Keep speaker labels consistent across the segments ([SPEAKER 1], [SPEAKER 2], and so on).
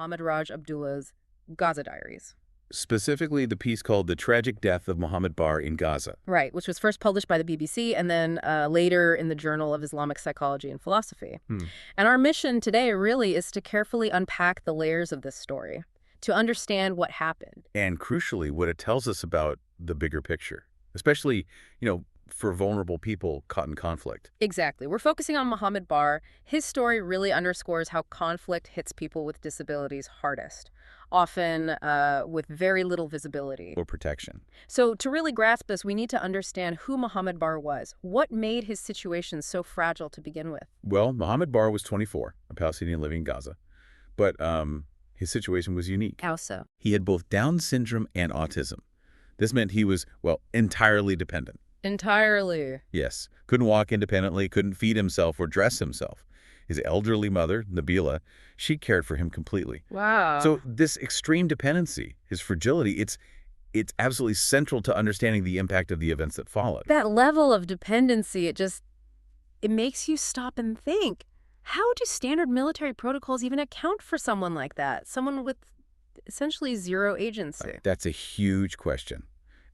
[SPEAKER 1] Mohammad Raj Abdullah's Gaza Diaries.
[SPEAKER 2] Specifically, the piece called The Tragic Death of Mohamed Bar in Gaza.
[SPEAKER 1] Right, which was first published by the BBC and then later in the Journal of Islamic Psychology and Philosophy.
[SPEAKER 2] Hmm.
[SPEAKER 1] And our mission today really is to carefully unpack the layers of this story, to understand what happened.
[SPEAKER 2] And crucially, what it tells us about the bigger picture, especially, for vulnerable people caught in conflict.
[SPEAKER 1] Exactly. We're focusing on Mohamed Bar. His story really underscores how conflict hits people with disabilities hardest, often with very little visibility.
[SPEAKER 2] Or protection.
[SPEAKER 1] So to really grasp this, we need to understand who Mohamed Bar was. What made his situation so fragile to begin with?
[SPEAKER 2] Well, Mohamed Bar was 24, a Palestinian living in Gaza. But his situation was unique.
[SPEAKER 1] How so?
[SPEAKER 2] He had both Down syndrome and autism. This meant he was, entirely dependent.
[SPEAKER 1] Entirely.
[SPEAKER 2] Yes. Couldn't walk independently, couldn't feed himself or dress himself. His elderly mother, Nabila, she cared for him completely.
[SPEAKER 1] Wow.
[SPEAKER 2] So this extreme dependency, his fragility, it's absolutely central to understanding the impact of the events that followed.
[SPEAKER 1] That level of dependency, it makes you stop and think. How do standard military protocols even account for someone like that? Someone with essentially zero agency.
[SPEAKER 2] That's a huge question.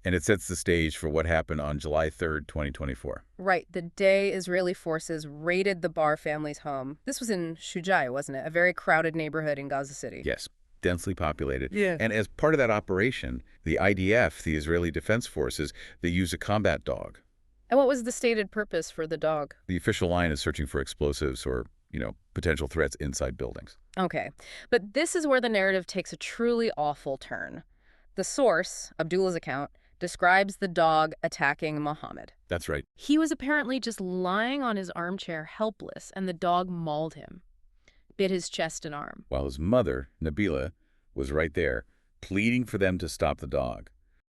[SPEAKER 2] And it sets the stage for what happened on July 3rd, 2024.
[SPEAKER 1] Right, the day Israeli forces raided the Bar family's home. This was in Shujai, wasn't it? A very crowded neighborhood in Gaza City.
[SPEAKER 2] Yes, densely populated.
[SPEAKER 1] Yeah.
[SPEAKER 2] And as part of that operation, the IDF, the Israeli Defense Forces, they used a combat dog.
[SPEAKER 1] And what was the stated purpose for the dog?
[SPEAKER 2] The official line is searching for explosives or, potential threats inside buildings.
[SPEAKER 1] Okay, but this is where the narrative takes a truly awful turn. The source, Abdullah's account, describes the dog attacking Mohammed.
[SPEAKER 2] That's right.
[SPEAKER 1] He was apparently just lying on his armchair helpless, and the dog mauled him, bit his chest and arm.
[SPEAKER 2] While his mother, Nabila, was right there, pleading for them to stop the dog.